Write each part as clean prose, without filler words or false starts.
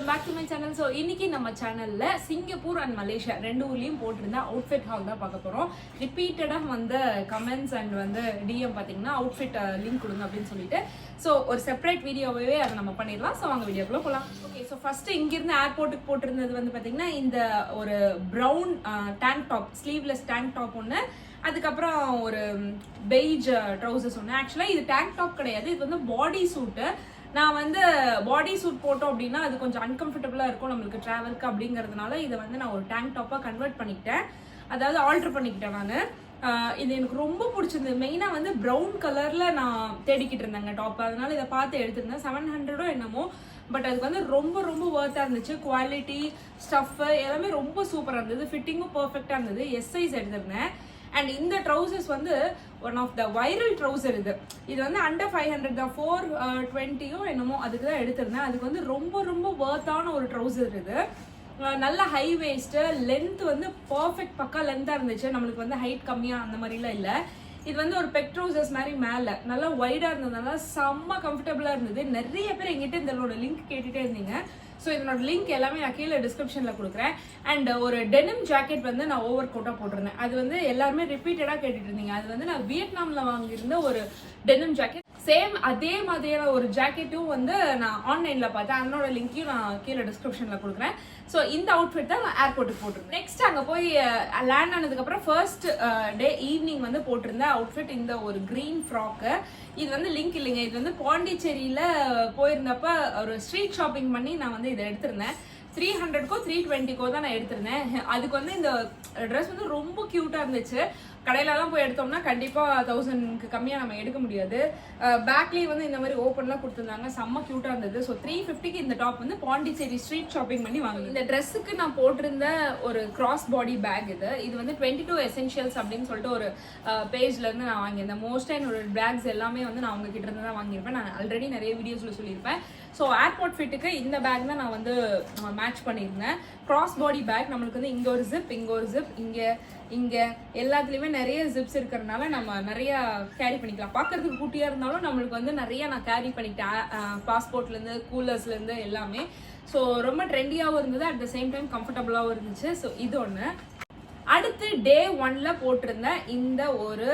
Back to my channel. So இன்னைக்கு நம்ம சேனல்ல சிங்கப்பூர் அண்ட் மலேசியா ரெண்டு ஊர்லயும் போட்டிருந்த அவுட்ஃபிட் ஹால் தான் பார்க்க போறோம். ரிப்பீட்டடாக வந்து கமெண்ட்ஸ் அண்ட் வந்து டிஎம் பார்த்தீங்கன்னா அவுட்ஃபிட் லிங்க் கொடுங்க அப்படின்னு சொல்லிட்டு ஸோ ஒரு செப்பரேட் வீடியோவே அதை நம்ம பண்ணிடலாம். ஸோ அவங்க வீடியோக்குள்ள போகலாம். ஓகே, ஸோ ஃபர்ஸ்ட் இங்கிருந்து ஏர்போர்ட்டுக்கு போட்டிருந்தது வந்து பார்த்தீங்கன்னா இந்த ஒரு brown tank top, sleeveless tank top ஒன்று, அதுக்கப்புறம் ஒரு பெய்ஜ் ட்ரௌசர்ஸ் ஒன்று. ஆக்சுவலாக இது டேங்க் டாப் கிடையாது, இது வந்து பாடி சூட்டு. நான் வந்து பாடி சூட் போட்டோம் அப்படின்னா அது கொஞ்சம் அன்கம்ஃபர்டபுளாக இருக்கும் நம்மளுக்கு ட்ராவலுக்கு அப்படிங்கிறதுனால இதை வந்து நான் ஒரு டேங்க் டாப்பாக கன்வெர்ட் பண்ணிக்கிட்டேன், அதாவது ஆல்டர் பண்ணிக்கிட்டேன் நான். இது எனக்கு ரொம்ப பிடிச்சிருந்தது. மெயினாக வந்து ப்ரௌன் கலரில் நான் தேடிக்கிட்டு இருந்தேங்க டாப், அதனால இதை பார்த்து எடுத்திருந்தேன். 700 என்னமோ, பட் அதுக்கு வந்து ரொம்ப ரொம்ப ஒர்த்தாக இருந்துச்சு. குவாலிட்டி, ஸ்டஃப்பு எல்லாமே ரொம்ப சூப்பராக இருந்தது. ஃபிட்டிங்கும் பர்ஃபெக்டாக இருந்தது. எஸ் சைஸ் எடுத்திருந்தேன். அண்ட் இந்த ட்ரௌசர்ஸ் வந்து one of the viral trouser. இது வந்து அண்டர் 500 தான், 420 என்னமோ அதுக்கு தான் எடுத்திருந்தேன். அதுக்கு வந்து ரொம்ப ரொம்ப ஒர்த்தான ஒரு ட்ரௌசர். இது நல்ல ஹை வேஸ்ட்டு, லென்த் வந்து பர்ஃபெக்ட் பக்கா லென்த்தாக இருந்துச்சு. நம்மளுக்கு வந்து ஹைட் கம்மியாக அந்த மாதிரிலாம் இல்லை. இது வந்து ஒரு பெக் ட்ரௌசர்ஸ் மாதிரி மேலே நல்லா வைடாக இருந்ததுனால செம்ம கம்ஃபர்டபுளாக இருந்தது. நிறைய பேர் எங்கிட்ட இதனோட லிங்க் கேட்டுகிட்டே இருந்தீங்க. ஸோ இதனோட லிங்க் எல்லாமே நான் கீழே டிஸ்கிரிப்ஷனில் கொடுக்குறேன். அண்ட் ஒரு டெனிம் ஜாக்கெட் வந்து நான் ஓவர் கோட்டாக போட்டிருந்தேன். அது வந்து எல்லாருமே ரிப்பீட்டடாக கேட்டுட்டு இருந்தீங்க. அது வந்து நான் வியட்நாமில் வாங்கியிருந்த ஒரு டெனிம் ஜாக்கெட். சேம் அதே மாதிரியான ஒரு ஜாக்கெட்டும் வந்து நான் ஆன்லைனில் பார்த்தேன். அதனோட லிங்க்கையும் நான் கீழே டிஸ்கிரிப்ஷனில் கொடுக்குறேன். ஸோ இந்த அவுட்ஃபிட் தான் நான் ஏர்போர்ட்டுக்கு போட்டிருந்தேன். நெக்ஸ்ட் அங்கே போய் லேண்ட் ஆனதுக்கப்புறம் ஃபர்ஸ்ட் டே ஈவினிங் வந்து போட்டிருந்த அவுட்ஃபிட் இந்த ஒரு க்ரீன் ஃப்ராக்கு. இது வந்து லிங்க் இல்லைங்க, இது வந்து பாண்டிச்சேரியில் போயிருந்தப்ப ஒரு ஸ்ட்ரீட் ஷாப்பிங் பண்ணி நான் வந்து இதை எடுத்திருந்தேன். 300க்கோ 320க்கோ தான் நான் எடுத்திருந்தேன். அதுக்கு வந்து இந்த ட்ரெஸ் வந்து ரொம்ப க்யூட்டாக இருந்துச்சு. கடையிலலாம் போய் எடுத்தோம்னா கண்டிப்பாக 1000க்கு கம்மியாக நம்ம எடுக்க முடியாது. பேக்லேயே வந்து இந்த மாதிரி ஓப்பன்லாம் கொடுத்துருந்தாங்க, செம்ம க்யூட்டாக இருந்தது. ஸோ 350க்கு இந்த டாப் வந்து பாண்டிச்சேரி ஸ்ட்ரீட் ஷாப்பிங் பண்ணி வாங்கினேன். இந்த ட்ரெஸ்ஸுக்கு நான் போட்டிருந்த ஒரு கிராஸ் பாடி பேக். இது வந்து 22 எசென்ஷியல்ஸ் அப்படின்னு சொல்லிட்டு ஒரு பேஜ்லேருந்து நான் வாங்கியிருந்தேன். மோஸ்ட்டாக என்னோட பேக்ஸ் எல்லாமே வந்து நான் அவங்க கிட்ட இருந்து தான் வாங்கியிருப்பேன். நான் ஆல்ரெடி நிறைய வீடியோஸில் சொல்லியிருப்பேன். ஸோ ஏர்போர்ட் ஃபிட்டுக்கு இந்த பேக் தான் நான் வந்து மேட்ச் பண்ணியிருந்தேன். கிராஸ் பாடி பேக், நம்மளுக்கு வந்து இங்கே ஒரு ஜிப், இங்கே ஒரு ஜிப், இங்கே எல்லாத்துலேயுமே நிறைய ஜிப்ஸ் இருக்கிறதுனால நம்ம நிறைய கேரி பண்ணிக்கலாம். பார்க்கறதுக்கு குட்டியாக இருந்தாலும் நம்மளுக்கு வந்து நிறைய நான் கேரி பண்ணிக்கிட்டேன். பாஸ்போர்ட்லேருந்து கூலர்ஸ்லேருந்து எல்லாமே. ஸோ ரொம்ப ட்ரெண்டியாகவும் இருந்தது, அட் த சேம் டைம் கம்ஃபர்டபுளாகவும் இருந்துச்சு. ஸோ இது ஒன்று. அடுத்து டே 1ல போட்டிருந்த இந்த ஒரு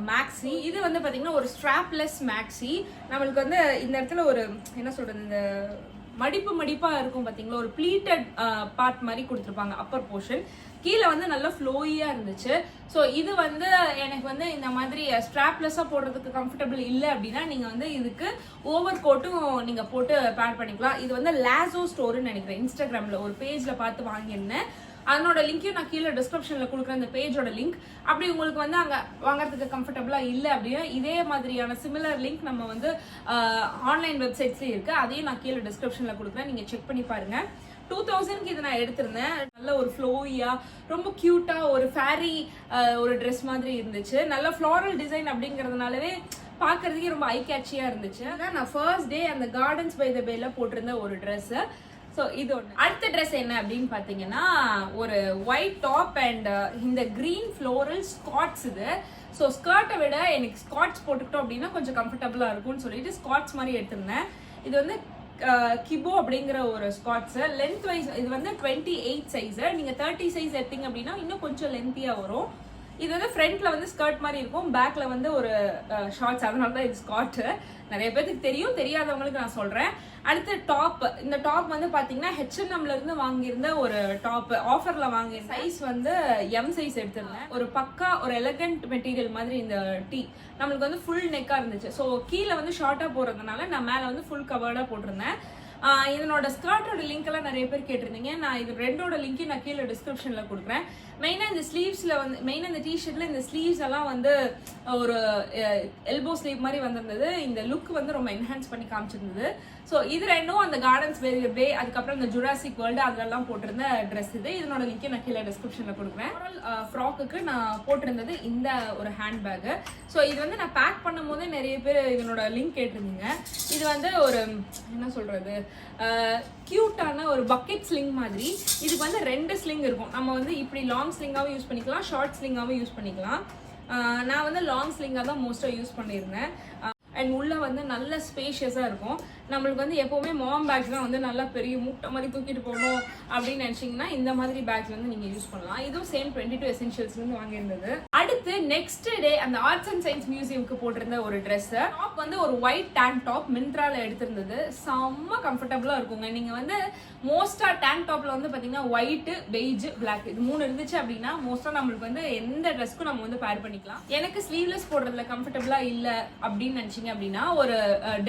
மேக்ஸி. இது வந்து பார்த்தீங்கன்னா ஒரு ஸ்ட்ராப்லெஸ் மேக்ஸி. நம்மளுக்கு வந்து இந்த இடத்துல ஒரு என்ன சொல்கிறது, இந்த மடிப்பாக இருக்கும் பார்த்தீங்களா, ஒரு ப்ளீட்டட் பார்ட் மாதிரி கொடுத்துருப்பாங்க அப்பர் போர்ஷன். கீழே வந்து நல்லா ஃப்ளோயியாக இருந்துச்சு. ஸோ இது வந்து எனக்கு வந்து இந்த மாதிரி ஸ்ட்ராப்லெஸ்ஸாக போடுறதுக்கு கம்ஃபர்டபுள் இல்லை அப்படின்னா நீங்கள் வந்து இதுக்கு ஓவர் கோட்டும் நீங்கள் போட்டு பேர் பண்ணிக்கலாம். இது வந்து லாசோ ஸ்டோர்னு நினைக்கிறேன். இன்ஸ்டாகிராமில் ஒரு பேஜில் பார்த்து வாங்கியிருந்தேன். அதனோட லிங்க்கையும் நான் கீழே டிஸ்கிரிப்ஷனில் கொடுக்குறேன், இந்த பேஜோட லிங்க். அப்படி உங்களுக்கு வந்து அங்கே வாங்குறதுக்கு கம்ஃபர்டபுளாக இல்லை அப்படின்னா இதே மாதிரியான சிமிலர் லிங்க் நம்ம வந்து ஆன்லைன் வெப்சைட்ஸ்லேயும் இருக்குது, அதையும் நான் கீழே டிஸ்கிரிப்ஷனில் கொடுக்குறேன், நீங்கள் செக் பண்ணி பாருங்கள். 2000க்கு இதை நான் எடுத்திருந்தேன். நல்ல ஒரு ஃப்ளோயியாக ரொம்ப க்யூட்டாக ஒரு ஃபேரி ஒரு ட்ரெஸ் மாதிரி இருந்துச்சு. நல்ல ஃப்ளாரல் டிசைன் அப்படிங்கிறதுனாலவே பார்க்கறதுக்கே ரொம்ப ஐ கேட்சியாக இருந்துச்சு. அதான் நான் ஃபர்ஸ்ட் டே அந்த கார்டன்ஸ் பை த பேல போட்டிருந்த ஒரு ட்ரெஸ்ஸு. ஸோ இது ஒன்று. அடுத்த ட்ரெஸ் என்ன அப்படின்னு பார்த்தீங்கன்னா ஒரு ஒயிட் டாப் அண்ட் இந்த க்ரீன் ஃப்ளோரல் ஸ்காட்ஸ். இது ஸோ ஸ்கர்ட்டை விட எனக்கு ஸ்காட்ஸ் போட்டுக்கிட்டோம் அப்படின்னா கொஞ்சம் கம்ஃபர்டபுளாக இருக்கும்னு சொல்லிட்டு ஸ்காட்ஸ் மாதிரி எடுத்திருந்தேன். இது வந்து கிபோ அப்படிங்கிற ஒரு ஸ்காட்ஸ். லென்த் வைஸ் இது வந்து 28 சைஸ். நீங்கள் 30 சைஸ் எடுத்தீங்க அப்படின்னா இன்னும் கொஞ்சம் லென்த்தியாக வரும். இது வந்து ஃப்ரண்ட்ல வந்து ஸ்கர்ட் மாதிரி இருக்கும், பேக்ல வந்து ஒரு ஷார்ட்ஸ். அதனால தான் இது ஸ்கார்ட். நிறைய பேருக்கு தெரியும், தெரியாதவங்களுக்கு நான் சொல்றேன். அடுத்து டாப். இந்த டாப் வந்து பாத்தீங்கன்னா H&Mல இருந்து வாங்கியிருந்த ஒரு டாப். ஆஃபர்ல வாங்கிய சைஸ் வந்து எம் சைஸ் எடுத்திருந்தேன். ஒரு பக்கா ஒரு எலகண்ட் மெட்டீரியல் மாதிரி இந்த டீ. நம்மளுக்கு வந்து ஃபுல் நெக்கா இருந்துச்சு. ஸோ கீழே வந்து ஷார்ட்டா போறதுனால நான் மேல வந்து ஃபுல் கவர்டா போட்டிருந்தேன். இதனோட ஸ்கர்ட்டோட லிங்க் எல்லாம் நிறைய பேர் கேட்டிருந்தீங்க. நான் இது ரெண்டோட லிங்க்கையும் நான் கீழே டிஸ்கிரிப்ஷன்ல கொடுக்குறேன். மெயினாக இந்த ஸ்லீவ்ஸ்ல வந்து மெயினாக இந்த டிஷர்ட்ல இந்த ஸ்லீவ்ஸ் எல்லாம் வந்து ஒரு எல்போ ஸ்லீவ் மாதிரி வந்திருந்தது. இந்த லுக் வந்து ரொம்ப என்ஹான்ஸ் பண்ணி காமிச்சிருந்தது. ஸோ இது ரெண்டும் அந்த கார்டன்ஸ் பே, அதுக்கப்புறம் இந்த ஜுராசிக் வேர்ல்டு அதெல்லாம் போட்டிருந்த ட்ரெஸ். இதனோட லிங்க்கை நான் கீழே டிஸ்கிரிப்ஷன்ல கொடுக்குறேன். ஃப்ராக்குக்கு நான் போட்டிருந்தது இந்த ஒரு ஹேண்ட் பேக்கு. ஸோ இது வந்து நான் பேக் பண்ணும் போதே நிறைய பேர் இதனோட லிங்க் கேட்டிருந்தீங்க. இது வந்து ஒரு என்ன சொல்றது, கியூட்டான ஒரு பக்கெட் ஸ்லிங் மாதிரி. இதுக்கு வந்து 2 ஸ்லிங் இருக்கும். நம்ம வந்து இப்படி லாங் ஸ்லிங்காகவும் யூஸ் பண்ணிக்கலாம், ஷார்ட் ஸ்லிங்காகவும் யூஸ் பண்ணிக்கலாம். நான் வந்து லாங் ஸ்லிங்காக தான் மோஸ்ட்டாக யூஸ் பண்ணியிருந்தேன். அண்ட் உள்ள வந்து நல்ல ஸ்பேஷியஸாக இருக்கும். நம்மளுக்கு வந்து எப்போவுமே மாம் பேக்ஸ்லாம் வந்து நல்லா பெரிய முட்டை மாதிரி தூக்கிட்டு போகணும் அப்படின்னு நினச்சிங்கன்னா இந்த மாதிரி பேக்ஸ் வந்து நீங்கள் யூஸ் பண்ணலாம். இதுவும் சேம் 22 எசென்ஷியல்ஸ்லேருந்து வாங்கியிருந்தது. அடுத்து நெக்ஸ்ட் டே அந்த ஆர்ட்ஸ் அண்ட் சயின்ஸ் மியூசியம்க்கு போட்டிருந்த ஒரு ட்ரெஸ் டாப் வந்து ஒரு ஒயிட் டேங்க் டாப் மிந்த்ரால எடுத்திருந்தது. செம்ம கம்ஃபர்டபுளாக இருக்குங்க. நீங்கள் வந்து மோஸ்ட்டாக டேங்க் டாப்பில் வந்து பார்த்தீங்கன்னா ஒயிட்டு, பெய்ஜ், பிளாக் இது 3 இருந்துச்சு அப்படின்னா மோஸ்ட்டாக நம்மளுக்கு வந்து எந்த ட்ரெஸ்க்கும் நம்ம வந்து பேர் பண்ணிக்கலாம். எனக்கு ஸ்லீவ்லெஸ் போடுறதுல கம்ஃபர்டபுளாக இல்லை அப்படின்னு நினச்சிங்க அப்படின்னா ஒரு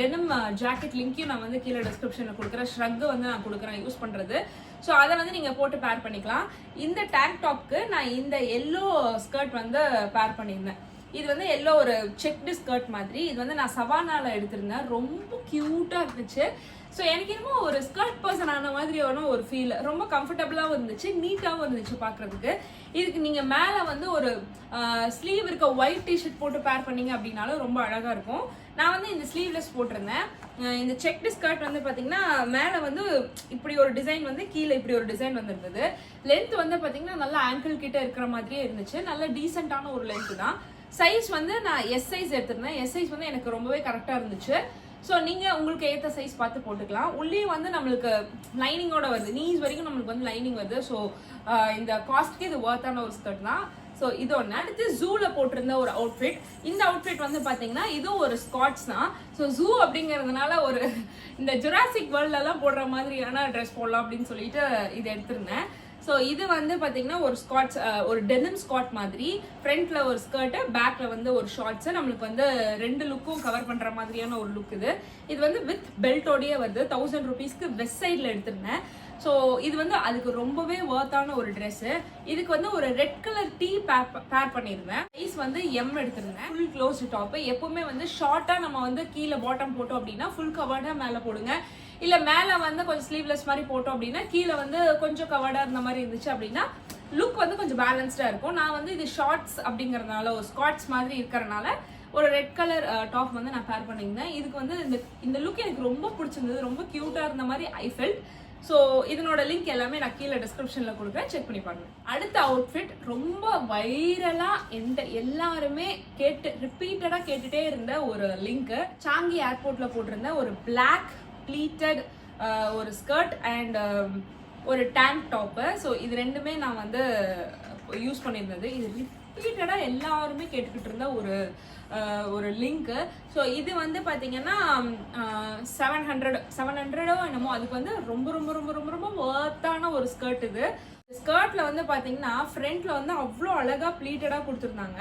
டெனிம் ஜாக்கெட் லிங்க்கையும் நான் வந்து கீழே டிஸ்கிரிப்ஷனில் கொடுக்குறேன். ஷ்ரக் வந்து நான் கொடுக்குறேன் யூஸ் பண்ணுறது. ஸோ அதை வந்து நீங்கள் போட்டு பேர் பண்ணிக்கலாம். இந்த டேங்க் டாப்க்கு நான் இந்த எல்லோ ஸ்கர்ட் வந்து பேர் பண்ணியிருந்தேன். இது வந்து எல்லோ ஒரு செக்டு ஸ்கர்ட் மாதிரி. இது வந்து நான் சவானால எடுத்திருந்தேன். ரொம்ப க்யூட்டாக இருந்துச்சு. ஸோ எனக்கு என்னமோ ஒரு ஸ்கர்ட் பர்சன் ஆன மாதிரியான ஒரு ஃபீல். ரொம்ப கம்ஃபர்டபுளாகவும் இருந்துச்சு, நீட்டாகவும் இருந்துச்சு பார்க்குறதுக்கு. இதுக்கு நீங்கள் மேலே வந்து ஒரு ஸ்லீவ் இருக்க ஒயிட் டிஷர்ட் போட்டு பேர் பண்ணீங்க அப்படின்னாலும் ரொம்ப அழகாக இருக்கும். நான் வந்து இந்த ஸ்லீவ்லெஸ் போட்டிருந்தேன். இந்த செக்டு ஸ்கர்ட் வந்து பார்த்தீங்கன்னா மேலே வந்து இப்படி ஒரு டிசைன் வந்து கீழே இப்படி ஒரு டிசைன் வந்துருந்தது. லென்த் வந்து பார்த்தீங்கன்னா நல்லா ஆங்கிள் கிட்ட இருக்கிற மாதிரியே இருந்துச்சு. நல்ல டீசெண்டான ஒரு லென்த் தான். சைஸ் வந்து நான் எஸ் சைஸ் எடுத்திருந்தேன். எஸ் சைஸ் வந்து எனக்கு ரொம்பவே கரெக்டாக இருந்துச்சு. ஸோ நீங்கள் உங்களுக்கு ஏற்ற சைஸ் பார்த்து போட்டுக்கலாம். உள்ளே வந்து நம்மளுக்கு லைனிங்கோட வருது, நீஸ் வரைக்கும் நம்மளுக்கு வந்து லைனிங் வருது. ஸோ இந்த காஸ்ட்க்கு இது ஒர்த்தான ஒரு ஸ்கர்ட் தான். ஸோ இது ஒன்று. அடுத்து ஜூவில் போட்டிருந்த ஒரு அவுட்ஃபிட். இந்த அவுட்ஃபிட் வந்து பார்த்தீங்கன்னா இதுவும் ஒரு ஸ்காட்ஸ் தான். ஸோ ஜூ அப்படிங்கிறதுனால ஒரு இந்த ஜுராசிக் வேர்ல்டெல்லாம் போடுற மாதிரியான ட்ரெஸ் போடலாம் அப்படின்னு சொல்லிட்டு இது எடுத்திருந்தேன். ஸோ இது வந்து பார்த்தீங்கன்னா ஒரு ஸ்காட்ஸ், ஒரு டெனிம் ஸ்காட் மாதிரி. ஃப்ரண்ட்ல ஒரு ஸ்கர்ட்டு, பேக்ல வந்து ஒரு ஷார்ட்ஸு. நம்மளுக்கு வந்து 2 லுக்கும் கவர் பண்ணுற மாதிரியான ஒரு லுக் இது. இது வந்து வித் பெல்ட்டோடையே வருது. 1000 rupeesக்கு வெஸ்ட் சைடில் எடுத்திருந்தேன். ஸோ இது வந்து அதுக்கு ரொம்பவே ஒர்த்தான ஒரு ட்ரெஸ்ஸு. இதுக்கு வந்து ஒரு ரெட் கலர் டீ பேர் பண்ணியிருந்தேன். சைஸ் வந்து எம் எடுத்திருந்தேன். Full close top. எப்பவுமே வந்து ஷார்ட்டாக நம்ம வந்து கீழே பாட்டம் போட்டோம் அப்படின்னா ஃபுல் கவர்டாக மேலே போடுங்க. இல்லை மேலே வந்து கொஞ்சம் ஸ்லீவ்லெஸ் மாதிரி போட்டோம் அப்படின்னா கீழே வந்து கொஞ்சம் கவர்டாக இருந்த மாதிரி இருந்துச்சு அப்படின்னா லுக் வந்து கொஞ்சம் பேலன்ஸ்டாக இருக்கும். நான் வந்து இது ஷார்ட்ஸ் அப்படிங்கிறதுனால ஒரு ஸ்காட்ஸ் மாதிரி இருக்கிறனால ஒரு ரெட் கலர் டாப் வந்து நான் பேர் பண்ணியிருந்தேன். இதுக்கு வந்து இந்த லுக் எனக்கு ரொம்ப பிடிச்சிருந்தது. ரொம்ப க்யூட்டாக இருந்த மாதிரி ஐ ஃபெல்ட். ஸோ இதனோட லிங்க் எல்லாமே நான் கீழே டிஸ்கிரிப்ஷனில் கொடுக்குறேன், செக் பண்ணி பாருங்க. அடுத்த அவுட்ஃபிட் ரொம்ப வைரலாக எல்லாருமே ரிப்பீட்டடாக கேட்டுட்டே இருந்த ஒரு லிங்க்கு. சாங்கி ஏர்போர்ட்டில் போட்டிருந்த ஒரு பிளாக் ப்ளீட்டட் ஒரு ஸ்கர்ட் அண்ட் ஒரு டேங்க் டாப்பு. ஸோ இது ரெண்டுமே நான் வந்து யூஸ் பண்ணியிருந்தது. இது ரிப்பீட்டடாக எல்லாருமே கேட்டுக்கிட்டு இருந்த ஒரு லிங்க்கு. ஸோ இது வந்து பார்த்தீங்கன்னா 700 என்னமோ. அதுக்கு வந்து ரொம்ப ரொம்ப ரொம்ப ரொம்ப ரொம்ப ஒர்த்தான ஒரு ஸ்கர்ட் இது. ஸ்கர்ட்ல வந்து பார்த்தீங்கன்னா ஃப்ரண்ட்ல வந்து அவ்வளோ அழகாக ப்ளீட்டடாக கொடுத்துருந்தாங்க.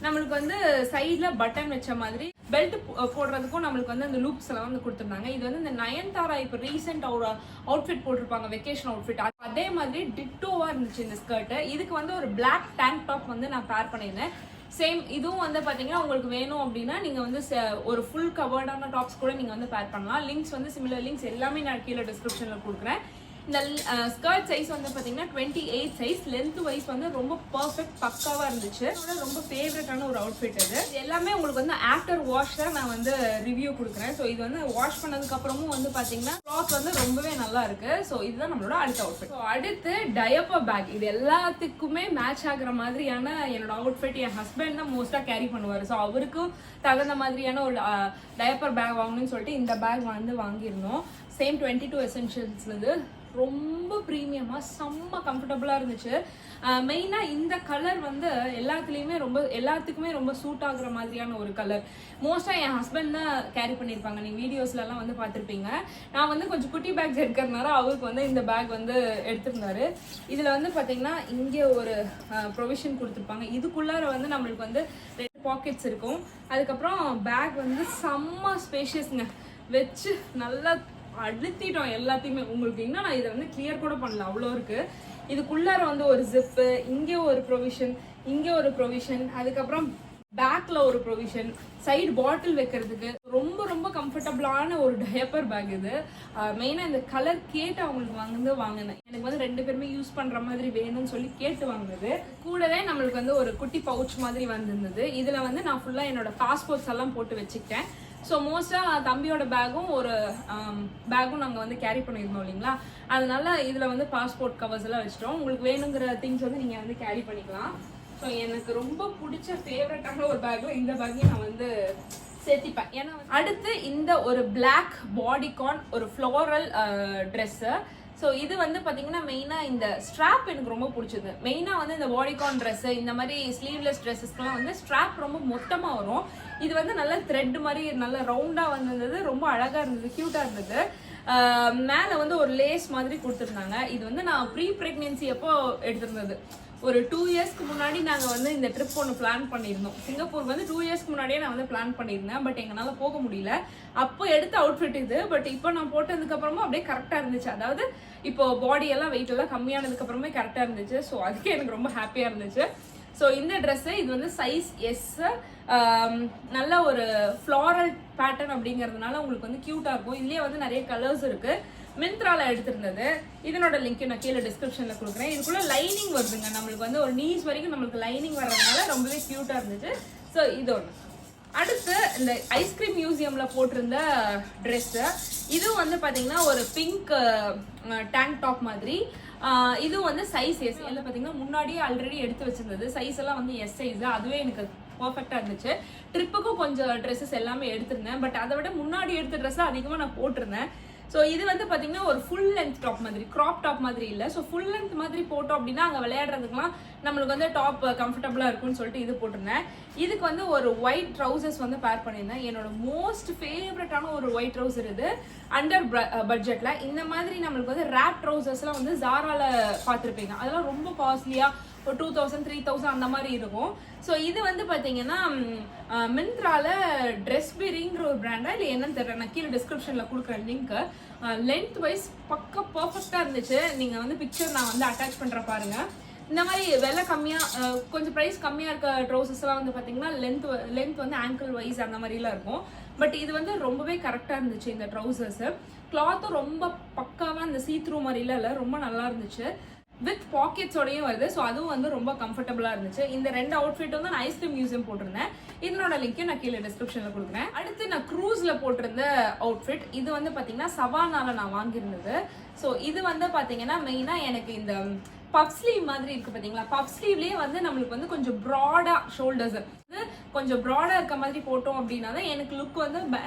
நம்மளுக்கு வந்து சைடில் பட்டன் வச்ச மாதிரி பெல்ட் போடுறதுக்கும் நம்மளுக்கு வந்து அந்த லூப்ஸ் எல்லாம் வந்து கொடுத்துருந்தாங்க. இது வந்து இந்த நயன்தாரா இப்போ ரீசெண்ட் ஒரு அவுட்ஃபிட் போட்டிருப்பாங்க, வெக்கேஷன் அவுட்ஃபிட். அதே மாதிரி டிட்டோவா இருந்துச்சு இந்த ஸ்கர்ட். இதுக்கு வந்து ஒரு பிளாக் டேங்க் டாப் வந்து நான் பேர் பண்ணியிருந்தேன். சேம் இதுவும் வந்து பார்த்தீங்கன்னா உங்களுக்கு வேணும் அப்படின்னா நீங்கள் வந்து ஒரு ஃபுல் கவர்டான டாப்ஸ் கூட நீங்கள் வந்து பேர் பண்ணலாம். லிங்க்ஸ் வந்து சிமிலர் லிங்க்ஸ் எல்லாமே நான் கீழே டிஸ்கிரிப்ஷனில் கொடுக்குறேன். இந்த ஸ்கர்ட் சைஸ் வந்து பார்த்தீங்கன்னா 28 சைஸ். லென்த் வைஸ் வந்து ரொம்ப பர்ஃபெக்ட் பக்காவாக இருந்துச்சு. ரொம்ப ஃபேவரட்டான ஒரு அவுட்ஃபிட் இது. எல்லாமே உங்களுக்கு வந்து ஆஃப்டர் வாஷ் தான் நான் வந்து ரிவ்யூ கொடுக்குறேன். ஸோ இது வந்து வாஷ் பண்ணதுக்கு அப்புறமும் வந்து பார்த்தீங்கன்னா கிளாத் வந்து ரொம்பவே நல்லா இருக்கு. ஸோ இதுதான் நம்மளோட அடுத்த அவுட்ஃபிட். ஸோ அடுத்து டயப்பர் பேக். இது எல்லாத்துக்குமே மேட்ச் ஆகுற மாதிரியான என்னோட அவுட்ஃபிட் என் ஹஸ்பண்ட் தான் மோஸ்ட்டாக கேரி பண்ணுவார். ஸோ அவருக்கும் தகுந்த மாதிரியான ஒரு டயப்பர் பேக் வாங்கணும்னு சொல்லிட்டு இந்த பேக் வந்து வாங்கியிருந்தோம். சேம் 22 எசென்ஷியல்ஸ்லேருந்து. ரொம்ப ப்ரீமியமாக செம்ம கம்ஃபர்டபுளாக இருந்துச்சு. மெயினாக இந்த கலர் வந்து எல்லாத்துக்குமே ரொம்ப சூட் ஆகுற மாதிரியான ஒரு கலர். மோஸ்ட்டாக என் ஹஸ்பண்ட் தான் கேரி பண்ணியிருப்பாங்க. நீங்கள் வீடியோஸ்லலாம் வந்து பார்த்துருப்பீங்க. நான் வந்து கொஞ்சம் குட்டி பேக்ஸ் எடுக்கிறதுனால அவருக்கு வந்து இந்த பேக் வந்து எடுத்திருந்தாரு. இதில் வந்து பார்த்தீங்கன்னா இங்கே ஒரு ப்ரொவிஷன் கொடுத்துருப்பாங்க. இதுக்குள்ளார வந்து நம்மளுக்கு வந்து 2 பாக்கெட்ஸ் இருக்கும். அதுக்கப்புறம் பேக் வந்து செம்ம ஸ்பேஷியஸ்ங்க. வச்சு நல்லா அழுத்திட்டோம் எல்லாத்தையுமே. உங்களுக்கு இன்னும் நான் இதை வந்து கிளியர் கூட பண்ணல, அவ்வளோ இருக்கு. இதுக்குள்ளார வந்து ஒரு ஜிப்பு, இங்கே ஒரு ப்ரொவிஷன், இங்கே ஒரு ப்ரொவிஷன், அதுக்கப்புறம் பேக்ல ஒரு ப்ரொவிஷன், சைடு பாட்டில் வைக்கிறதுக்கு ரொம்ப ரொம்ப கம்ஃபர்டபுளான ஒரு டயப்பர் பேக் இது. மெயினாக இந்த கலர் கேட்டு அவங்களுக்கு வாங்கினேன். எனக்கு வந்து 2 பேருமே யூஸ் பண்ணுற மாதிரி வேணும்னு சொல்லி கேட்டு வாங்கினது. கூடவே நம்மளுக்கு வந்து ஒரு குட்டி பவுச் மாதிரி வந்திருந்தது. இதில் வந்து நான் ஃபுல்லாக என்னோட பாஸ்போர்ட்ஸ் எல்லாம் போட்டு வச்சுக்கிட்டேன். ஸோ மோஸ்ட்டாக தம்பியோட பேக்கும் ஒரு பேக்கும் நாங்கள் வந்து கேரி பண்ணியிருந்தோம் இல்லைங்களா, அதனால இதில் வந்து பாஸ்போர்ட் கவர்ஸ் எல்லாம் வச்சிட்டோம். உங்களுக்கு வேணுங்கிற திங்ஸ் வந்து நீங்கள் வந்து கேரி பண்ணிக்கலாம். ஸோ எனக்கு ரொம்ப பிடிச்ச ஃபேவரட்டான ஒரு பேக்கும் இந்த பேக்கையும் நான் வந்து சேர்த்திப்பேன். ஏன்னா அடுத்து இந்த ஒரு பிளாக் பாடிகான் ஒரு ஃப்ளோரல் ட்ரெஸ்ஸு. ஸோ இது வந்து பார்த்தீங்கன்னா மெயினாக இந்த ஸ்ட்ராப் எனக்கு ரொம்ப பிடிச்சது. மெயினாக வந்து இந்த பாடிகான் ட்ரெஸ்ஸு இந்த மாதிரி ஸ்லீவ்லெஸ் ட்ரெஸ்ஸஸ்க்குலாம் வந்து ஸ்ட்ராப் ரொம்ப மொத்தமாக வரும். இது வந்து நல்ல த்ரெட் மாதிரி நல்ல ரவுண்டாக வந்திருந்தது, ரொம்ப அழகாக இருந்தது, க்யூட்டாக இருந்தது. மேலே வந்து ஒரு லேஸ் மாதிரி கொடுத்துருந்தாங்க. இது வந்து நான் ப்ரீ ப்ரெக்னென்சி அப்போ எடுத்திருந்தது. ஒரு 2 இயர்ஸ்க்கு முன்னாடி நாங்கள் வந்து இந்த ட்ரிப் ஒன்று பிளான் பண்ணியிருந்தோம். சிங்கப்பூர் வந்து 2 இயர்ஸ்க்கு முன்னாடியே நான் வந்து பிளான் பண்ணியிருந்தேன். பட் எங்களால் போக முடியல. அப்போ எடுத்த அவுட்ஃபிட் இது. பட் இப்போ நான் போட்டதுக்கு அப்புறமா அப்படியே கரெக்டாக இருந்துச்சு. அதாவது இப்போ பாடி எல்லாம் வெயிட் எல்லாம் கம்மியானதுக்கு அப்புறமே கரெக்டாக இருந்துச்சு. ஸோ அதுக்கே எனக்கு ரொம்ப ஹாப்பியாக இருந்துச்சு. ஸோ இந்த ட்ரெஸ்ஸு இது வந்து சைஸ் எஸ், நல்ல ஒரு ஃப்ளாரல் பேட்டர்ன் அப்படிங்கிறதுனால உங்களுக்கு வந்து க்யூட்டாக இருக்கும். இதுலேயே வந்து நிறைய கலர்ஸ் இருக்குது. மிந்த்ரால எடுத்திருந்தது. இதனோட லிங்க் நான் கீழே டிஸ்கிரிப்ஷன்ல கொடுக்குறேன். இதுக்குள்ள லைனிங் வருதுங்க. நம்மளுக்கு வந்து ஒரு நீஸ் வரைக்கும் நம்மளுக்கு லைனிங் வர்றதுனால ரொம்பவே க்யூட்டா இருந்துச்சு. ஸோ இது ஒன்று. அடுத்து இந்த ஐஸ்கிரீம் மியூசியம்ல போட்டிருந்த ட்ரெஸ். இதுவும் வந்து பாத்தீங்கன்னா ஒரு பிங்க் டேங்க் டாப் மாதிரி. இதுவும் வந்து சைஸ் எஸ். இதில் பார்த்தீங்கன்னா முன்னாடியே ஆல்ரெடி எடுத்து வச்சிருந்தது. சைஸ் எல்லாம் வந்து எஸ் சைஸ். அதுவே எனக்கு பர்ஃபெக்டாக இருந்துச்சு. ட்ரிப்புக்கும் கொஞ்சம் ட்ரெஸ்ஸஸ் எல்லாமே எடுத்திருந்தேன். பட் அதை விட முன்னாடி எடுத்த ட்ரெஸ் அதிகமாக நான் போட்டிருந்தேன். ஸோ இது வந்து பார்த்தீங்கன்னா ஒரு ஃபுல் லென்த் டாப் மாதிரி, கிராப் டாப் மாதிரி இல்லை. ஸோ ஃபுல் லென்த் மாதிரி போட்டோம் அப்படின்னா அங்கே விளையாடுறதுக்குலாம் நம்மளுக்கு வந்து டாப் கம்ஃபர்டபுளாக இருக்கும்னு சொல்லிட்டு இது போட்டிருந்தேன். இதுக்கு வந்து ஒரு ஒயிட் ட்ரௌசர்ஸ் வந்து பேர் பண்ணியிருந்தேன். என்னோட மோஸ்ட் ஃபேவரட்டான ஒரு ஒயிட் ட்ரௌசர் இது, அண்டர் பட்ஜெட்ல. இந்த மாதிரி நம்மளுக்கு வந்து ரேப் ட்ரௌசர்ஸ்லாம் வந்து ஜாரால பார்த்துருப்பீங்க. அதெல்லாம் ரொம்ப காஸ்ட்லியாக ஒரு 2000 3000 அந்த மாதிரி இருக்கும். ஸோ இது வந்து பார்த்தீங்கன்னா மிந்த்ரால ட்ரெஸ்பெரிங்கிற ஒரு பிராண்டா இல்லை என்னன்னு தெரியல. நான் கீழே டிஸ்கிரிப்ஷனில் கொடுக்குறேன் லிங்க். லென்த் வைஸ் பக்கா பர்ஃபெக்டாக இருந்துச்சு. நீங்கள் வந்து பிக்சர் நான் வந்து அட்டாச் பண்ணுற பாருங்க. இந்த மாதிரி விலை கம்மியாக கொஞ்சம் ப்ரைஸ் கம்மியாக இருக்க ட்ரௌசர்ஸ்லாம் வந்து பார்த்தீங்கன்னா லென்த் வந்து ஆங்கிள் வைஸ் அந்த மாதிரிலாம் இருக்கும். பட் இது வந்து ரொம்பவே கரெக்டாக இருந்துச்சு இந்த ட்ரௌசர்ஸு. கிளாத்தும் ரொம்ப பக்காவாக இந்த சீத்ரூ மாதிரிலாம் இல்லை, ரொம்ப நல்லா இருந்துச்சு. வித் பாக்கெட்ஸோடையும் வருது. ஸோ அதுவும் வந்து ரொம்ப கம்ஃபர்டபுளாக இருந்துச்சு. இந்த 2 அவுட்ஃபிட் வந்து நான் ஐஸ்கிரீம் மியூசியம் போட்டிருந்தேன். இதனோட லிங்க் நான் கீழே டிஸ்கிரிப்ஷனில் கொடுக்குறேன். அடுத்து நான் க்ரூஸில் போட்டிருந்த அவுட்ஃபிட் இது வந்து பார்த்தீங்கன்னா சவானால நான் வாங்கியிருந்தது. ஸோ இது வந்து பார்த்தீங்கன்னா மெயினாக எனக்கு இந்த பஃப் ஸ்லீவ் மாதிரி இருக்கு பார்த்தீங்களா. பஃப் ஸ்லீவ்லேயே வந்து நம்மளுக்கு வந்து கொஞ்சம் ப்ராடாக ஷோல்டர்ஸ் கொஞ்சம் ப்ராடாக இருக்க மாதிரி போட்டோம் அப்படின்னா தான் எனக்கு லுக் வந்து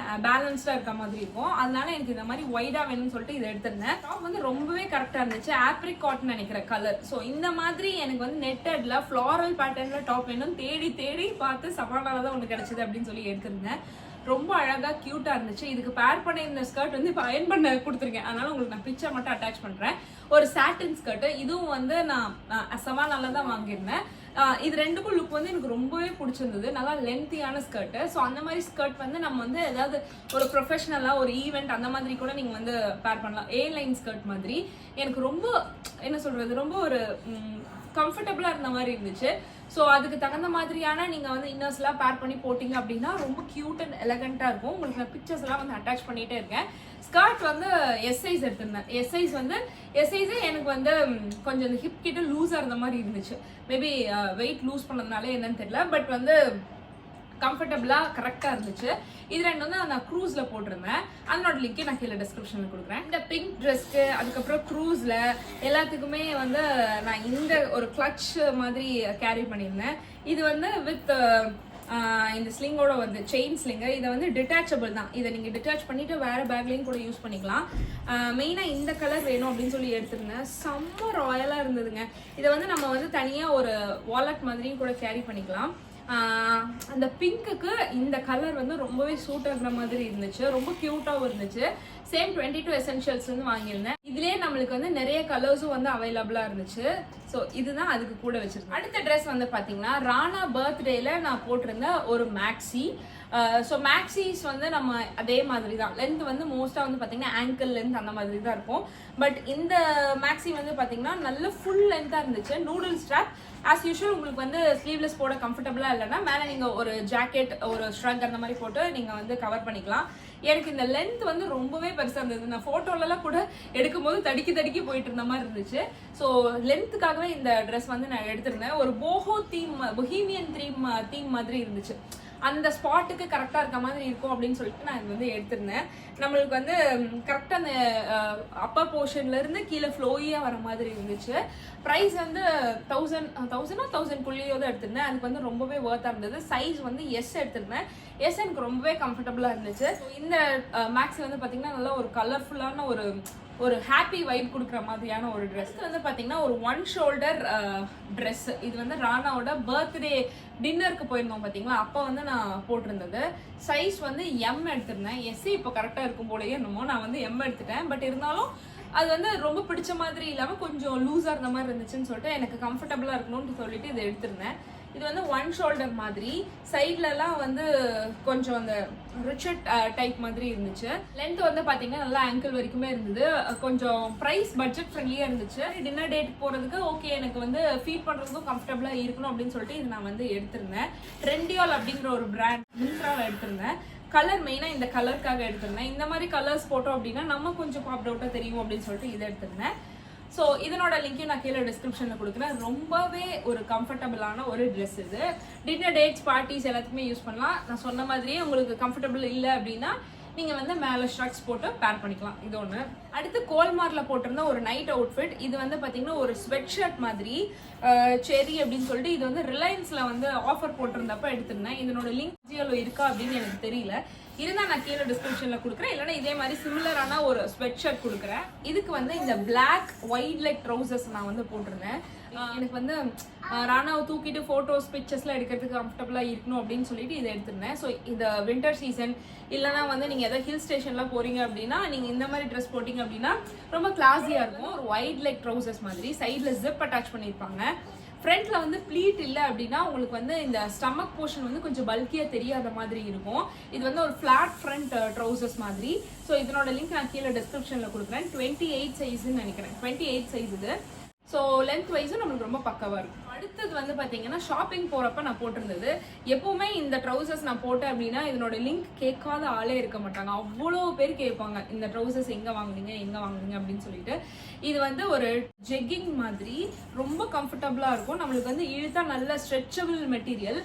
பேலன்ஸ்டாக இருக்க மாதிரி இருக்கும். அதனால எனக்கு இந்த மாதிரி ஒய்டாக வேணும்னு சொல்லிட்டு இதை எடுத்திருந்தேன். டாப் வந்து ரொம்பவே கரெக்டாக இருந்துச்சு. ஆப்ரிகாட்னு நினைக்கிற கலர். ஸோ இந்த மாதிரி எனக்கு வந்து நெட்டட்ல ஃப்ளாரல் பேட்டர்ன்ல டாப் வேணும் தேடி தேடி பார்த்து சவாலால தான் ஒன்று கிடைச்சது அப்படின்னு சொல்லி எடுத்திருந்தேன். ரொம்ப அழகா கியூட்டா இருந்துச்சு. இதுக்கு பேர் பண்ண இந்த ஸ்கர்ட் வந்து இப்போ அயர்ன் பண்ண கொடுத்துருக்கேன். அதனால உங்களுக்கு நான் பிக்சர் மட்டும் அட்டாச் பண்றேன். ஒரு சாட்டின் ஸ்கர்ட். இதுவும் வந்து நான் சவானால தான் வாங்கியிருந்தேன். இது ரெண்டுக்கும் லுக் வந்து எனக்கு ரொம்பவே பிடிச்சிருந்தது. நல்லா லென்த்தியான ஸ்கர்ட். ஸோ அந்த மாதிரி ஸ்கர்ட் வந்து நம்ம வந்து ஏதாவது ஒரு ப்ரொஃபஷனலா ஒரு ஈவெண்ட் அந்த மாதிரி கூட நீங்க வந்து பேர் பண்ணலாம். ஏ லைன் ஸ்கர்ட் மாதிரி எனக்கு ரொம்ப என்ன சொல்றது ரொம்ப ஒரு கம்ஃபர்டபுளா இருந்த மாதிரி இருந்துச்சு. ஸோ அதுக்கு தகுந்த மாதிரியான நீங்க வந்து இன்னர்ஸ் எல்லாம் பேர் பண்ணி போட்டீங்க அப்படின்னா ரொம்ப கியூட் அண்ட் எலகண்டா இருக்கும். உங்களுக்கு நான் பிக்சர்ஸ் எல்லாம் வந்து அட்டாச் பண்ணிட்டே இருக்கேன். ஸ்கர்ட் வந்து எஸ் சைஸ் எடுத்திருந்தேன். எஸ் சைஸே எனக்கு வந்து கொஞ்சம் இந்த ஹிப் கிட்ட லூஸா இருந்த மாதிரி இருந்துச்சு. மேபி வெயிட் லூஸ் பண்ணதுனால என்னன்னு தெரியல. பட் வந்து கம்ஃபர்டபுளா கரெக்டா இருந்துச்சு. இது ரெண்டு வந்து நான் க்ரூஸ்ல போட்டிருந்தேன். அதனோட லிங்க் நான் கீழே டிஸ்கிரிப்ஷன்ல கொடுக்குறேன். இந்த பிங்க் ட்ரெஸ்க்கு அதுக்கப்புறம் க்ரூஸ்ல எல்லாத்துக்குமே வந்து நான் இந்த ஒரு கிளட்ச் மாதிரி கேரி பண்ணியிருந்தேன். இது வந்து வித் இந்த ஸ்லிங்கோட வந்து செயின் ஸ்லிங்கு. இதை வந்து டிட்டாச்சபிள் தான். இதை நீங்கள் டிட்டாச் பண்ணிட்டு வேற பேக்லையும் கூட யூஸ் பண்ணிக்கலாம். மெயினாக இந்த கலர் வேணும் அப்படின்னு சொல்லி எடுத்திருந்தேன். செம்ம ராயலாக இருந்ததுங்க. இதை வந்து நம்ம வந்து தனியாக ஒரு வாலெட் மாதிரியும் கூட கேரி பண்ணிக்கலாம். அந்த பிங்க்குக்கு இந்த கலர் வந்து ரொம்பவே சூட் ஆகுற மாதிரி இருந்துச்சு. ரொம்ப கியூட்டாகவும் இருந்துச்சு. சேம் 22 எசென்ஷியல்ஸ் வந்து வாங்கியிருந்தேன். இதுலேயே நம்மளுக்கு வந்து நிறைய கலர்ஸும் வந்து அவைலபிளாக இருந்துச்சு. ஸோ இதுதான் அதுக்கு கூட வச்சிருக்கேன். அடுத்த ட்ரெஸ் வந்து பார்த்தீங்கன்னா ராணா பர்த்டேல நான் போட்டிருந்த ஒரு மேக்ஸி. ஸோ மேக்ஸிஸ் வந்து நம்ம அதே மாதிரி தான். லென்த் வந்து மோஸ்ட்டாக வந்து பார்த்தீங்கன்னா ஆங்கிள் லென்த் அந்த மாதிரி தான் இருக்கும். பட் இந்த மேக்ஸி வந்து பார்த்தீங்கன்னா நல்ல ஃபுல் லென்த்தாக இருந்துச்சு. Noodle strap. ஆஸ் யூஷுவல் உங்களுக்கு வந்து ஸ்லீவ்லெஸ் போட கம்ஃபர்டபுளாக இல்லைன்னா மேலே நீங்கள் ஒரு ஜாக்கெட் ஒரு ஸ்ட்ரக் அந்த மாதிரி போட்டு நீங்கள் வந்து கவர் பண்ணிக்கலாம். எனக்கு இந்த லென்த் வந்து ரொம்பவே பெருசாக இருந்தது. நான் ஃபோட்டோலலாம் கூட எடுக்கும்போது தடுக்கி போயிட்டு இருந்த மாதிரி இருந்துச்சு. ஸோ லென்த்துக்காகவே இந்த ட்ரெஸ் வந்து நான் எடுத்திருந்தேன். ஒரு போஹீமியன் தீம் மாதிரி இருந்துச்சு. அந்த ஸ்பாட்டுக்கு கரெக்டாக இருக்க மாதிரி இருக்கும் அப்படின்னு சொல்லிட்டு நான் இது வந்து எடுத்திருந்தேன். நம்மளுக்கு வந்து கரெக்டாக அந்த அப்பர் போர்ஷன்லேருந்து கீழே ஃப்ளோயியாக வர மாதிரி இருந்துச்சு. ப்ரைஸ் வந்து 1000 தான் எடுத்திருந்தேன். அதுக்கு வந்து ரொம்பவே ஒர்த்தாக இருந்தது. சைஸ் வந்து எஸ் எடுத்திருந்தேன். எஸ் எனக்கு ரொம்பவே கம்ஃபர்டபுளாக இருந்துச்சு. இந்த மேக்ஸ் வந்து பார்த்தீங்கன்னா நல்லா ஒரு கலர்ஃபுல்லான ஒரு ஹாப்பி வைப் கொடுக்குற மாதிரியான ஒரு ட்ரெஸ் வந்து பார்த்தீங்கன்னா ஒரு 1 ஷோல்டர் ட்ரெஸ். இது வந்து ராணாவோட பர்த்டே டின்னருக்கு போயிருந்தோம் பார்த்தீங்களா, அப்போ வந்து நான் போட்டிருந்தது. சைஸ் வந்து எம் எடுத்திருந்தேன். எஸ்சி இப்போ கரெக்டாக இருக்கும் போலயே என்னமோ நான் வந்து எம் எடுத்துட்டேன். பட் இருந்தாலும் அது வந்து ரொம்ப பிடிச்ச மாதிரி இல்லாமல் கொஞ்சம் லூஸாக இருந்த மாதிரி இருந்துச்சுன்னு சொல்லிட்டு எனக்கு கம்ஃபர்டபுளாக இருக்கணும்னு சொல்லிட்டு இதை எடுத்திருந்தேன். இது வந்து 1 ஷோல்டர் மாதிரி, சைட்லலாம் வந்து கொஞ்சம் அந்த ரிச்சர்ட் டைப் மாதிரி இருந்துச்சு. லென்த் வந்து பார்த்தீங்கன்னா நல்லா ஆங்கிள் வரைக்குமே இருந்தது. கொஞ்சம் ப்ரைஸ் பட்ஜெட் ஃப்ரெண்ட்லியாக இருந்துச்சு. டின்னர் டேட் போகிறதுக்கு ஓகே, எனக்கு வந்து ஃபீட் பண்ணுறதுக்கும் கம்ஃபர்டபுளாக இருக்கணும் அப்படின்னு சொல்லிட்டு இது நான் வந்து எடுத்திருந்தேன். ட்ரெண்டியால் அப்படிங்கிற ஒரு பிராண்ட் மிந்த்ராவில் எடுத்திருந்தேன். கலர் மெயினாக இந்த கலருக்காக எடுத்திருந்தேன். இந்த மாதிரி கலர்ஸ் போட்டோம் அப்படின்னா நம்ம கொஞ்சம் பாப்ட் அவுட்டாக தெரியும் அப்படின்னு சொல்லிட்டு இதை எடுத்திருந்தேன். ஸோ இதனோட லிங்க்கையும் நான் கீழே டிஸ்கிரிப்ஷனில் கொடுக்குறேன். ரொம்பவே ஒரு கம்ஃபர்டபுளான ஒரு ட்ரெஸ் இது. டின்னர் டேட்ஸ் பார்ட்டிஸ் எல்லாத்துக்குமே யூஸ் பண்ணலாம். நான் சொன்ன மாதிரியே உங்களுக்கு கம்ஃபர்டபுள் இல்லை அப்படின்னா நீங்கள் வந்து மேலே ஸ்ட்ரக்ஸ் போட்டு பேர் பண்ணிக்கலாம். இது ஒன்று. அடுத்து கோல்மார்ல போட்டிருந்த ஒரு நைட் அவுட்ஃபிட். இது வந்து பார்த்தீங்கன்னா ஒரு ஸ்வெட் ஷர்ட் மாதிரி செரி அப்படின்னு சொல்லிட்டு இது வந்து ரிலையன்ஸில் வந்து ஆஃபர் போட்டிருந்தப்ப எடுத்திருந்தேன். இதனோட லிங்க் ஜியோல இருக்கா அப்படின்னு எனக்கு தெரியல. இருந்தால் நான் கீழே டிஸ்கிரிப்ஷனில் கொடுக்குறேன். இல்லைன்னா இதே மாதிரி சிமிலரான ஒரு ஸ்வெட் ஷர்ட் கொடுக்குறேன். இதுக்கு வந்து இந்த பிளாக் ஒயிட் லெக் ட்ரௌசர்ஸ் நான் வந்து போட்டிருந்தேன். எனக்கு வந்து ராணாவை தூக்கிட்டு ஃபோட்டோஸ் பிக்சர்ஸ்லாம் எடுக்கிறதுக்கு கம்ஃபர்டபுளாக இருக்கணும் அப்படின்னு சொல்லிட்டு இதை எடுத்திருந்தேன். ஸோ இந்த வின்டர் சீசன் இல்லைனா வந்து நீங்கள் எதாவது ஹில் ஸ்டேஷன்லாம் போகிறீங்க அப்படின்னா நீங்கள் இந்த மாதிரி ட்ரெஸ் போட்டிங்க அப்படின்னா ரொம்ப கிளாஸியாக இருக்கும். ஒரு ஒயிட் லெக் ட்ரௌசர்ஸ் மாதிரி சைடில் ஜிப் அட்டாச் பண்ணியிருப்பாங்க. ஃப்ரண்ட்ல வந்து ப்ளீட் இல்லை அப்படின்னா உங்களுக்கு வந்து இந்த ஸ்டமக் போர்ஷன் வந்து கொஞ்சம் பல்கியாக தெரியாத மாதிரி இருக்கும். இது வந்து ஒரு ஃப்ளாட் ஃப்ரண்ட் ட்ரௌசர்ஸ் மாதிரி. ஸோ இதனோட லிங்க் நான் கீழே டிஸ்கிரிப்ஷனில் கொடுக்குறேன். 28 சைஸ்ன்னு நினைக்கிறேன். 28 சைஸ் இது. ஸோ லென்த் வைஸும் நம்மளுக்கு ரொம்ப பக்கவாக இருக்கும். அடுத்தது வந்து பார்த்தீங்கன்னா ஷாப்பிங் போகிறப்ப நான் போட்டிருந்தது. எப்போவுமே இந்த ட்ரௌசர்ஸ் நான் போட்டேன் அப்படின்னா இதனோட லிங்க் கேட்காத ஆளே இருக்க மாட்டாங்க. அவ்வளோ பேர் கேட்பாங்க இந்த ட்ரௌசர்ஸ் எங்கே வாங்குனீங்க அப்படின்னு சொல்லிட்டு. இது வந்து ஒரு ஜெக்கிங் மாதிரி ரொம்ப கம்ஃபர்டபுளாக இருக்கும். நம்மளுக்கு வந்து இழுத்தா நல்ல ஸ்ட்ரெச்சபிள் மெட்டீரியல்,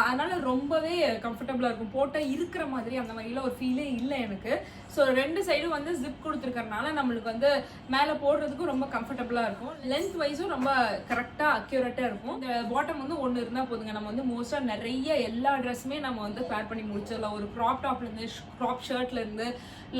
அதனால ரொம்பவே கம்ஃபர்டபுளாக இருக்கும். போட்டால் இருக்கிற மாதிரி அந்த மாதிரிலாம் ஒரு ஃபீலே இல்லை எனக்கு. ஸோ 2 சைடும் வந்து ஜிப் கொடுத்துருக்கறனால நம்மளுக்கு வந்து மேலே போடுறதுக்கும் ரொம்ப கம்ஃபர்டபுளாக இருக்கும். லென்த் வைஸும் ரொம்ப கரெக்டாக அக்யூரேட்டாக இருக்கும். இந்த பாட்டம் வந்து ஒன்று இருந்தால் போதுங்க, நம்ம வந்து மோஸ்ட்டாக நிறைய எல்லா ட்ரெஸ்ஸுமே நம்ம வந்து பேர் பண்ணி முடிச்சிடலாம். ஒரு க்ராப் டாப்லேருந்து க்ராப் ஷர்ட்லேருந்து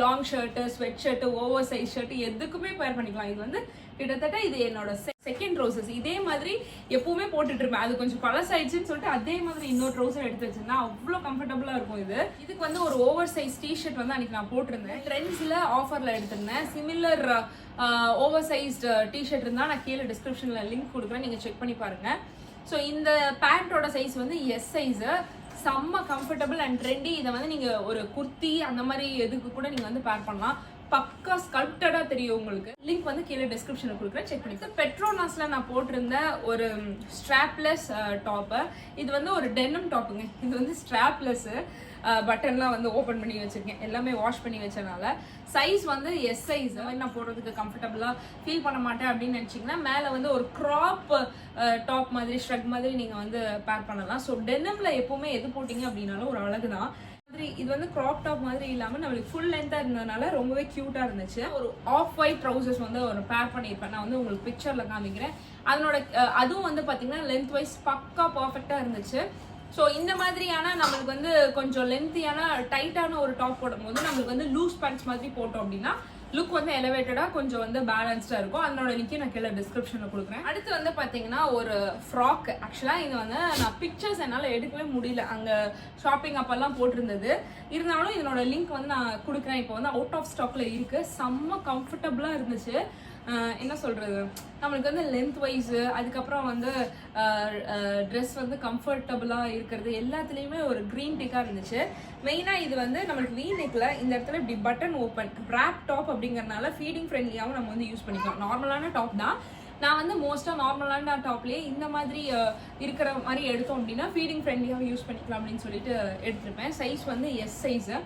long shirt, sweat shirt, over size shirt எதுக்குமே பேர் பண்ணிக்கலாம். இது வந்து கிட்டத்தட்ட இது என்னோட செகண்ட் ட்ரௌசர்ஸ். இதே மாதிரி எப்பவுமே போட்டுட்டு இருப்பேன். அது கொஞ்சம் பழசாயிடுச்சுன்னு சொல்லிட்டு அதே மாதிரி இன்னொரு ட்ரௌசர் எடுத்து வச்சிருந்தேன். அவ்வளோ கம்ஃபர்டபுளாக இருக்கும் இது. இதுக்கு வந்து ஒரு ஓவர் சைஸ் டிஷர்ட் வந்து அன்னைக்கு நான் போட்டிருந்தேன். ட்ரெண்ட்ஸில் ஆஃபரில் எடுத்திருந்தேன். சிமிலர் ஓவர் சைஸ்டு டிஷர்ட் இருந்தால் நான் கீழே டிஸ்கிரிப்ஷனில் லிங்க் கொடுக்குறேன், நீங்கள் செக் பண்ணி பாருங்கள். ஸோ இந்த பேண்டோட சைஸ் வந்து எஸ் சைஸு. செம்ம கம்ஃபர்டபுள் அண்ட் ட்ரெண்டி. இதை வந்து நீங்கள் ஒரு குர்த்தி அந்த மாதிரி எதுக்கு கூட நீங்கள் வந்து பேர் பண்ணலாம். பக்கா ஸ்கல்ப்டடா தெரியும் உங்களுக்கு. லிங்க் வந்து கீழே டிஸ்கிரிப்ஷனில் கொடுக்குறேன், செக் பண்ணி. பெட்ரோனாஸ்ல நான் போட்டிருந்த ஒரு ஸ்ட்ராப்லெஸ் டாப்பு. இது வந்து ஒரு டெனிம் டாப்புங்க. இது வந்து ஸ்ட்ராப்லெஸ், பட்டன்லாம் வந்து ஓப்பன் பண்ணி வச்சிருக்கேன். எல்லாமே வாஷ் பண்ணி வச்சனால. சைஸ் வந்து எஸ் சைஸ். நான் போடுறதுக்கு கம்ஃபர்டபுளாக ஃபீல் பண்ண மாட்டேன் அப்படின்னு நினச்சிங்கன்னா மேலே வந்து ஒரு க்ராப் டாப் மாதிரி ஸ்ட்ரக் மாதிரி நீங்கள் வந்து பேர் பண்ணலாம். ஸோ டெனிம்ல எப்பவுமே எது போட்டிங்க அப்படின்னாலும் ஒரு அழகு தான். இது வந்து கிராப் டாப் மாதிரி இல்லாமல் நம்மளுக்கு ஃபுல் லென்த்தாக இருந்ததுனால ரொம்பவே க்யூட்டாக இருந்துச்சு. ஒரு ஆஃப் ஒயிட் ட்ரௌசர்ஸ் வந்து ஒரு பேர் பண்ணியிருப்பேன். நான் வந்து உங்களுக்கு பிக்சரில் காமிக்கிறேன். அதனோட அதுவும் வந்து பார்த்தீங்கன்னா லென்த் வைஸ் பக்கா பர்ஃபெக்டாக இருந்துச்சு. ஸோ இந்த மாதிரியான நம்மளுக்கு வந்து கொஞ்சம் லென்த்தியான டைட்டான ஒரு டாப் போடும்போது நம்மளுக்கு வந்து லூஸ் பேண்ட்ஸ் மாதிரி போட்டோம் அப்படின்னா லுக் வந்து எலிவேட்டடாக கொஞ்சம் வந்து பேலன்ஸ்டாக இருக்கும். அதனோட லிங்க் நான் கீழே டிஸ்கிரிப்ஷனில் கொடுக்குறேன். அடுத்து வந்து பார்த்தீங்கன்னா ஒரு ஃப்ராக். ஆக்சுவலாக இது வந்து நான் பிக்சர்ஸ் என்னால் எடுக்கவே முடியல, அங்கே ஷாப்பிங் அப்பெல்லாம் போட்டிருந்தது. இருந்தாலும் இதனோட லிங்க் வந்து நான் கொடுக்குறேன். இப்போ வந்து அவுட் ஆஃப் ஸ்டாக்ல இருக்குது. செம்ம கம்ஃபர்டபுளாக இருந்துச்சு. என்ன சொல்கிறது, நம்மளுக்கு வந்து லென்த் வைஸு அதுக்கப்புறம் வந்து ட்ரெஸ் வந்து கம்ஃபர்டபுளாக இருக்கிறது எல்லாத்துலேயுமே ஒரு க்ரீன் டிக்காக இருந்துச்சு. மெயினாக இது வந்து நம்மளுக்கு வீ நெக்கில் இந்த இடத்துல இப்படி பட்டன் ஓப்பன் ரேப் டாப் அப்படிங்கிறதுனால ஃபீடிங் ஃப்ரெண்ட்லியாகவும் நம்ம வந்து யூஸ் பண்ணிக்கலாம். நார்மலான டாப் தான். நான் வந்து மோஸ்ட்டாக நார்மலான டாப்லேயே இந்த மாதிரி இருக்கிற மாதிரி எடுத்தோம் அப்படின்னா ஃபீடிங் ஃப்ரெண்ட்லியாக யூஸ் பண்ணிக்கலாம் அப்படின்னு சொல்லிட்டு எடுத்திருப்பேன். சைஸ் வந்து எஸ் சைஸு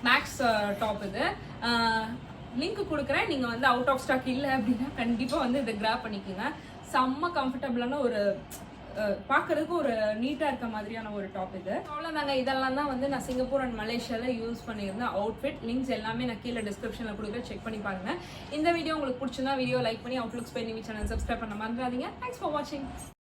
மேக்ஸ் டாப் இது. லிங்க் கொடுக்குறேன். நீங்கள் வந்து அவுட் ஆஃப் ஸ்டாக் இல்லை அப்படின்னா கண்டிப்பாக வந்து இதை கிராப் பண்ணிக்கோங்க. செம்ம கம்ஃபர்டபுளான ஒரு பார்க்கறதுக்கு ஒரு நீட்டாக இருக்க மாதிரியான ஒரு டாப் இது. அவ்வளோதாங்க, இதெல்லாம் தான் வந்து நான் சிங்கப்பூர் அண்ட் மலேசியாவில் யூஸ் பண்ணியிருந்தேன் அவுட்ஃபிட். லிங்க்ஸ் எல்லாமே நான் கீழே டிஸ்கிரிப்ஷனில் கொடுக்குறேன், செக் பண்ணி பாருங்க. இந்த வீடியோ உங்களுக்கு பிடிச்சிருந்தா வீடியோ லைக் பண்ணி அவுட்லுக்ஸ் பண்ணி சேனல் சப்ஸ்கிரைப் பண்ண மறந்துடாதீங்க. தேங்க்ஸ் ஃபார் வாட்சிங்.